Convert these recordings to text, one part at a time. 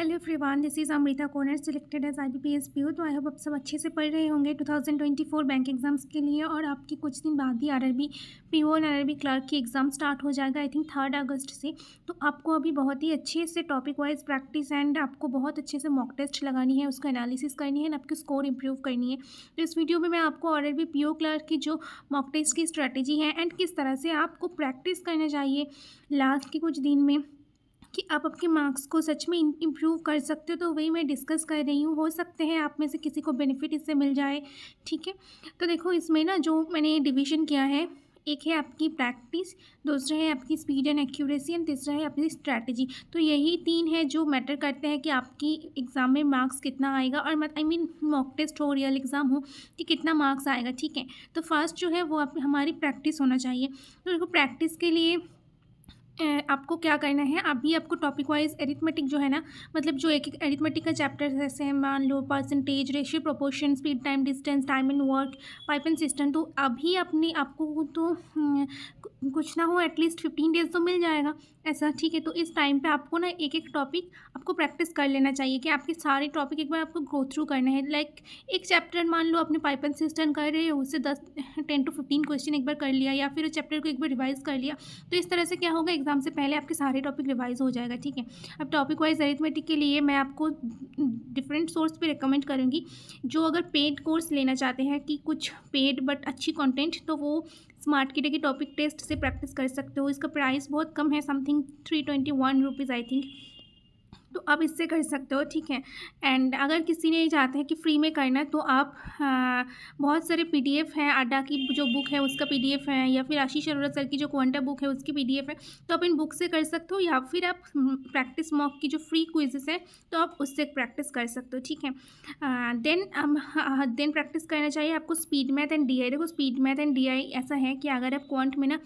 Hello everyone, this is Amrita Konar selected as IBPS PO। तो I hope आप सब अच्छे से पढ़ रहे होंगे 2024 बैंक एग्जाम्स के लिए। और आपकी कुछ दिन बाद ही RRB PO और RRB क्लर्क की एग्ज़ाम स्टार्ट हो जाएगा, आई थिंक 3 अगस्त से। तो आपको अभी बहुत ही अच्छे से टॉपिक वाइज प्रैक्टिस एंड आपको बहुत अच्छे से मॉक टेस्ट लगानी है, उसका एनालिसिस करनी है एंड आपकी स्कोर इंप्रूव करनी है। तो इस वीडियो में मैं आपको RRB PO क्लर्क की जो मॉक टेस्ट की स्ट्रैटेजी है एंड किस तरह से आपको प्रैक्टिस करना चाहिए लास्ट के कुछ दिन में कि आप आपके मार्क्स को सच में इम्प्रूव कर सकते हो, तो वही मैं डिस्कस कर रही हूँ। हो सकते हैं आप में से किसी को बेनिफिट इससे मिल जाए। ठीक है, तो देखो इसमें ना जो मैंने डिवीज़न किया है, एक है आपकी प्रैक्टिस, दूसरा है आपकी स्पीड एंड एक्यूरेसी एंड तीसरा है आपकी स्ट्रैटेजी। तो यही 3 है जो मैटर करते हैं कि आपकी एग्ज़ाम में मार्क्स कितना आएगा, और आई मीन मॉक टेस्ट हो रियल एग्ज़ाम हो कि कितना मार्क्स आएगा। ठीक है, तो फर्स्ट जो है वो आप हमारी प्रैक्टिस होना चाहिए। तो देखो प्रैक्टिस के लिए आपको क्या करना है, अभी आपको टॉपिक वाइज एरिथमेटिक जो है ना, मतलब जो एक एक एरिथमेटिक का चैप्टर जैसे मान लो percentage, ratio, proportion, speed, time, distance, time and work, pipe and cistern. तो अभी अपने आपको तो कुछ ना हो एटलीस्ट 15 डेज तो मिल जाएगा ऐसा। ठीक है, तो इस टाइम पे आपको ना एक एक टॉपिक आपको प्रैक्टिस कर लेना चाहिए कि आपके सारे टॉपिक एक बार आपको गो थ्रू करना है। लाइक एक चैप्टर मान लो अपने पाइप एंड सिस्टम कर रहे हो, उससे 10 to 15 क्वेश्चन एक बार कर लिया, या फिर उस चैप्टर को एक बार रिवाइज कर लिया। तो इस तरह से क्या होगा, एग्जाम से पहले आपके सारे टॉपिक रिवाइज हो जाएगा। ठीक है, अब टॉपिक वाइज अरिथमेटिक के लिए मैं आपको डिफरेंट सोर्स पे रिकमेंड करूँगी। जो अगर पेड कोर्स लेना चाहते हैं कि कुछ पेड बट अच्छी कंटेंट, तो वो स्मार्ट किडे की टॉपिक टेस्ट से प्रैक्टिस कर सकते हो। इसका प्राइस बहुत कम है, समथिंग 321 रुपीज़ आई थिंक। तो आप इससे कर सकते हो। ठीक है, एंड अगर किसी ने चाहते हैं कि फ्री में करना है, तो आप बहुत सारे PDF हैं। अड्डा की जो बुक है उसका PDF है, या फिर आशीष अरोड़ा सर की जो क्वांटा बुक है उसकी PDF है। तो आप इन बुक से कर सकते हो, या फिर आप प्रैक्टिस मॉक की जो फ्री क्विजेस है तो आप उससे प्रैक्टिस कर सकते हो। ठीक है, देन प्रैक्टिस करना चाहिए आपको स्पीड मैथ एंड DI। देखो स्पीड मैथ एंड DI ऐसा है कि अगर आप क्वांट में ना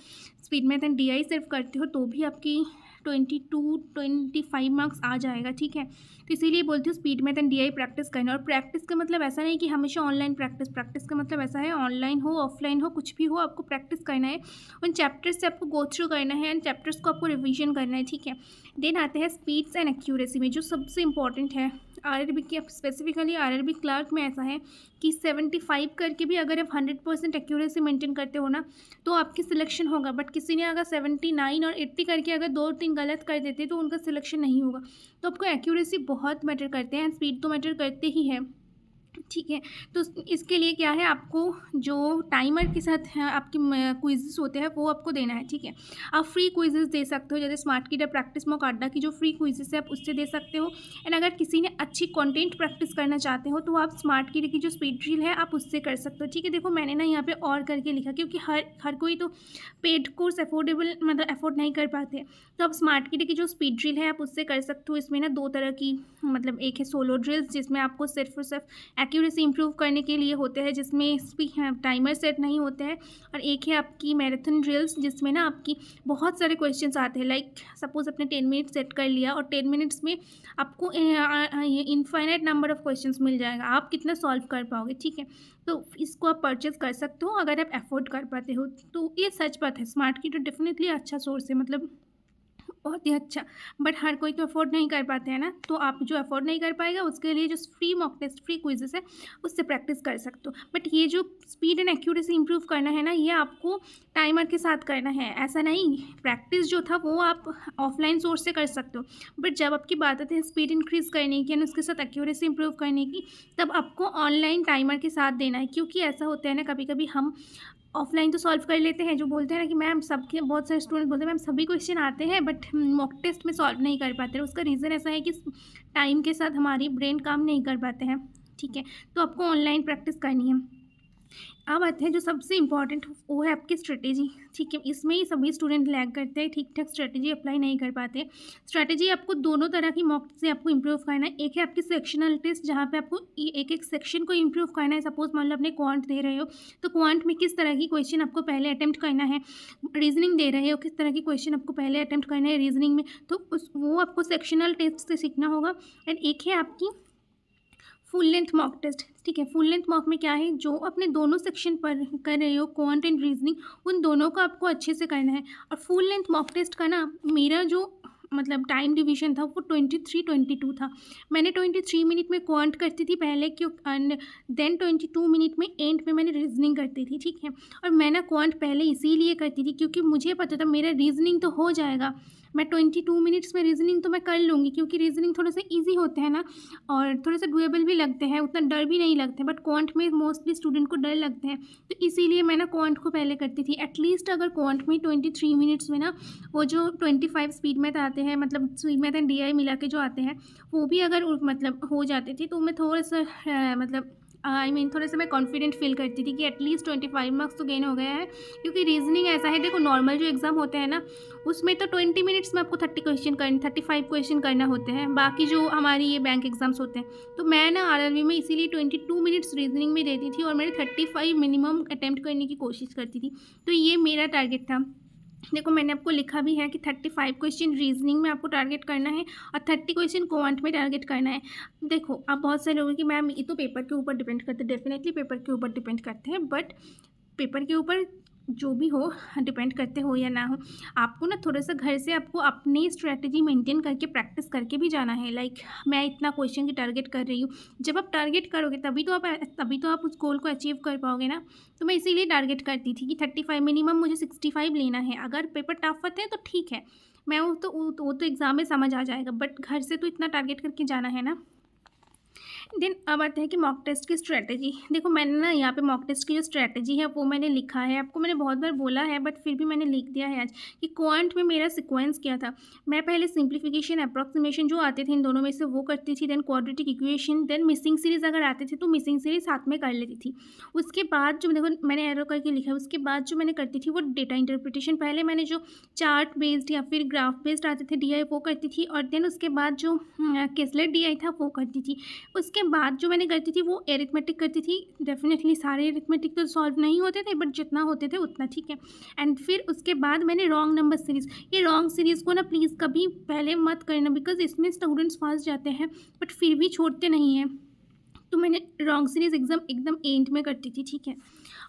स्पीड मैथ एंड DI सिर्फ करते हो तो भी आपकी 22-25 मार्क्स आ जाएगा। ठीक है, तो इसीलिए बोलती हूँ speed math and DI practice करना। और प्रैक्टिस का मतलब ऐसा नहीं कि हमेशा ऑनलाइन प्रैक्टिस, प्रैक्टिस का मतलब ऐसा है ऑनलाइन हो ऑफलाइन हो कुछ भी हो, आपको प्रैक्टिस करना है, उन चैप्टर्स से आपको गो थ्रू करना है एंड चैप्टर्स को आपको रिवीजन करना है। ठीक है, देन आते हैं स्पीड्स एंड एक्यूरेसी में, जो सबसे इंपॉर्टेंट है RRB के, स्पेसिफिकली RRB क्लर्क में ऐसा है कि 75 करके भी अगर आप 100% एक्यूरेसी मेंटेन करते हो ना, तो आपकी सिलेक्शन होगा। बट किसी ने अगर 79 और 80 करके अगर 2-3 गलत कर देते तो उनका सिलेक्शन नहीं होगा। तो आपको एक्यूरेसी बहुत मैटर करते हैं, स्पीड तो मैटर करते ही है। ठीक है, तो इसके लिए क्या है, आपको जो टाइमर के साथ आपके क्विज़ेस होते हैं वो आपको देना है। ठीक है, आप फ्री क्विज़ेस दे सकते हो, जैसे स्मार्ट किडा प्रैक्टिस मॉक अड्डा की जो फ्री क्विज़ेस है आप उससे दे सकते हो। एंड अगर किसी ने अच्छी कंटेंट प्रैक्टिस करना चाहते हो तो आप स्मार्ट किडा की जो स्पीड ड्रिल है आप उससे कर सकते हो। ठीक है, देखो मैंने ना यहाँ पे और करके लिखा, क्योंकि हर कोई तो पेड कोर्स अफोर्डेबल मतलब अफोर्ड नहीं कर पाते। तो आप स्मार्ट किडा की जो स्पीड ड्रिल है आप उससे कर सकते हो। इसमें ना 2 तरह की, मतलब एक है सोलो ड्रिल्स जिसमें आपको सिर्फ और सिर्फ एक्यूरेसी इंप्रूव करने के लिए होते हैं, जिसमें टाइमर सेट नहीं होते हैं। और एक है आपकी मैराथन ड्रिल्स जिसमें ना आपकी बहुत सारे क्वेश्चंस आते हैं। लाइक सपोज आपने 10 मिनट सेट कर लिया और 10 मिनट्स में आपको इनफाइनाइट नंबर ऑफ क्वेश्चंस मिल जाएगा, आप कितना सॉल्व कर पाओगे। ठीक है, तो इसको आप परचेज कर सकते हो अगर आप अफोर्ड कर पाते हो। तो ये सच बात है, स्मार्ट की तो डेफिनेटली अच्छा सोर्स है, मतलब बहुत ही अच्छा। बट हर कोई तो अफोर्ड नहीं कर पाते हैं ना, तो आप जो अफोर्ड नहीं कर पाएगा उसके लिए जो free mock test, free quizzes है उससे प्रैक्टिस कर सकते हो। बट ये जो स्पीड एंड एक्यूरेसी इंप्रूव करना है ना, ये आपको टाइमर के साथ करना है। ऐसा नहीं, प्रैक्टिस जो था वो आप ऑफलाइन सोर्स से कर सकते हो, बट जब आपकी बात आती है स्पीड इंक्रीज़ करने की और उसके साथ एक्यूरेसी इंप्रूव करने की, तब आपको ऑनलाइन टाइमर के साथ देना है। क्योंकि ऐसा होता है ना, कभी कभी हम ऑफलाइन तो सॉल्व कर लेते हैं, जो बोलते हैं ना कि मैम सबके, बहुत सारे स्टूडेंट बोलते हैं मैम सभी क्वेश्चन आते हैं बट मॉक टेस्ट में सॉल्व नहीं कर पाते। उसका रीज़न ऐसा है कि टाइम के साथ हमारी ब्रेन काम नहीं कर पाते हैं। ठीक है, तो आपको ऑनलाइन प्रैक्टिस करनी है। अब आते हैं जो सबसे इम्पॉर्टेंट, वो है आपकी स्ट्रेटेजी। ठीक है, इसमें ही सभी स्टूडेंट लैग करते हैं, ठीक ठाक स्ट्रेटेजी अप्लाई नहीं कर पाते। स्ट्रेटेजी आपको दोनों तरह की मॉक से आपको इंप्रूव करना है। एक है आपकी सेक्शनल टेस्ट, जहाँ पे आपको एक एक सेक्शन को इंप्रूव करना है। सपोज मान लो अपने क्वांट दे रहे हो, तो क्वांट में किस तरह की क्वेश्चन आपको पहले अटैम्प्ट करना है। रीजनिंग दे रहे हो, किस तरह की क्वेश्चन आपको पहले अटैम्प्ट करना है रीजनिंग में, तो वो आपको सेक्शनल टेस्ट से सीखना होगा। एंड एक है आपकी फुल लेंथ मॉक टेस्ट। ठीक है, फुल लेंथ मॉक में क्या है, जो अपने दोनों सेक्शन पर कर रहे हो क्वांट एंड रीजनिंग, उन दोनों को आपको अच्छे से करना है। और फुल लेंथ मॉक टेस्ट का ना, मेरा जो मतलब टाइम डिवीज़न था वो 23-22 था। मैंने 23 मिनट में क्वांट करती थी पहले, क्यों एंड देन 22 मिनट में एंड में मैंने रीज़निंग करती थी, ठीक है। और मैं ना क्वांट पहले इसीलिए करती थी क्योंकि मुझे पता था मेरा रीज़निंग तो हो जाएगा। मैं 22 मिनट्स में रीज़निंग तो मैं कर लूँगी, क्योंकि रीज़निंग थोड़े से ईज़ी होते हैं ना, और थोड़े से डुएबल भी लगते हैं, उतना डर भी नहीं लगते। बट क्वांट में मोस्टली स्टूडेंट को डर लगते हैं, तो इसीलिए मैं ना क्वांट को पहले करती थी। एटलीस्ट अगर क्वांट में 23 मिनट्स में ना वो जो 25 स्पीड मैथ आते हैं, मतलब स्पीड मैथ एंड डीआई मिला के जो आते हैं, वो भी अगर मतलब हो जाते थे, तो मैं थोड़ा सा मतलब थोड़ा सा मैं कॉन्फिडेंट फील करती थी कि एटलीस्ट 25 मार्क्स तो गेन हो गया है। क्योंकि रीजनिंग ऐसा है, देखो नॉर्मल जो एग्ज़ाम होते हैं ना, उसमें तो 20 मिनट्स में आपको 35 क्वेश्चन करना होते हैं, बाकी जो हमारी ये बैंक एग्ज़ाम्स होते हैं। तो मैं ना आरआरबी में इसीलिए 22 मिनट्स रीजनिंग में देती थी और मैंने 35 मिनिमम अटैम्प्ट करने की कोशिश करती थी। तो ये मेरा टारगेट था। देखो मैंने आपको लिखा भी है कि 35 क्वेश्चन रीजनिंग में आपको टारगेट करना है और 30 क्वेश्चन क्वांट में टारगेट करना है। देखो आप बहुत सारे लोगों की मैम ये तो पेपर के ऊपर डिपेंड करते हैं, डेफिनेटली पेपर के ऊपर डिपेंड करते हैं, बट पेपर के ऊपर जो भी हो, डिपेंड करते हो या ना हो, आपको ना थोड़ा सा घर से आपको अपनी स्ट्रैटेजी मेंटेन करके प्रैक्टिस करके भी जाना है। लाइक मैं इतना क्वेश्चन की टारगेट कर रही हूँ, जब आप टारगेट करोगे तभी तो आप उस गोल को अचीव कर पाओगे ना। तो मैं इसीलिए टारगेट करती थी कि 35 मिनिमम मुझे 65 लेना है। अगर पेपर टफ होते हैं तो ठीक है, मैं वो तो एग्ज़ाम में समझ आ जाएगा, बट घर से तो इतना टारगेट करके जाना है ना। देन अब आते हैं कि मॉक टेस्ट की स्ट्रैटेजी। देखो मैंने ना यहाँ पे मॉक टेस्ट की जो स्ट्रैटेजी है वो मैंने लिखा है, आपको मैंने बहुत बार बोला है बट फिर भी मैंने लिख दिया है आज कि क्वांट में मेरा सीक्वेंस क्या था। मैं पहले सिंप्लीफिकेशन अप्रॉक्सीमेशन जो आते थे इन दोनों में से वो करती थी, then quadratic equation, then missing series अगर आते थे तो मिसिंग सीरीज साथ में कर लेती थी। उसके बाद जो देखो मैंने एरो करके लिखा है, उसके बाद जो मैंने करती थी वो डेटा इंटरप्रिटेशन। पहले मैंने जो चार्ट बेस्ड या फिर ग्राफ बेस्ड आते थे डीआई वो करती थी, और देन उसके बाद जो केसलेट डीआई था वो करती थी। उसके बाद जो मैंने करती थी वो एरिथमेटिक करती थी। डेफिनेटली सारे एरिथमेटिक तो सॉल्व नहीं होते थे, बट जितना होते थे उतना ठीक है। एंड फिर उसके बाद मैंने रॉन्ग नंबर सीरीज़, ये रॉन्ग सीरीज़ को ना प्लीज़ कभी पहले मत करना, बिकॉज इसमें स्टूडेंट्स फंस जाते हैं बट फिर भी छोड़ते नहीं हैं। तो मैंने रॉन्ग सीरीज़ एकदम एंड में करती थी, ठीक है।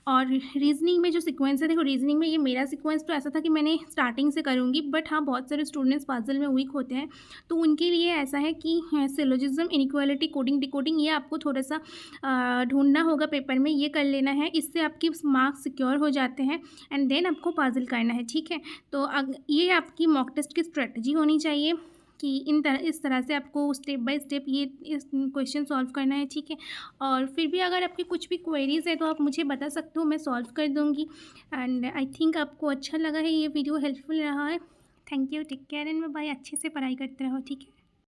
और रीजनिंग में जो सीक्वेंस है, देखो रीजनिंग में ये मेरा सीक्वेंस तो ऐसा था कि मैंने स्टार्टिंग से करूँगी, बट हाँ बहुत सारे स्टूडेंट्स पजल में वीक होते हैं, तो उनके लिए ऐसा है कि सिलोजिज्म, इनइक्वालिटी, कोडिंग, डिकोडिंग, ये आपको थोड़ा सा ढूंढना होगा पेपर में, ये कर लेना है, इससे आपके मार्क्स सिक्योर हो जाते हैं। एंड देन आपको पजल करना है, ठीक है। तो ये आपकी मॉक टेस्ट की स्ट्रेटजी होनी चाहिए कि इस तरह से आपको स्टेप बाय स्टेप ये इस क्वेश्चन सॉल्व करना है, ठीक है। और फिर भी अगर आपकी कुछ भी क्वेरीज़ है तो आप मुझे बता सकते हो, मैं सॉल्व कर दूँगी। एंड आई थिंक आपको अच्छा लगा है, ये वीडियो हेल्पफुल रहा है। Thank you, take care and bye. अच्छे से पढ़ाई करते रहो, ठीक है।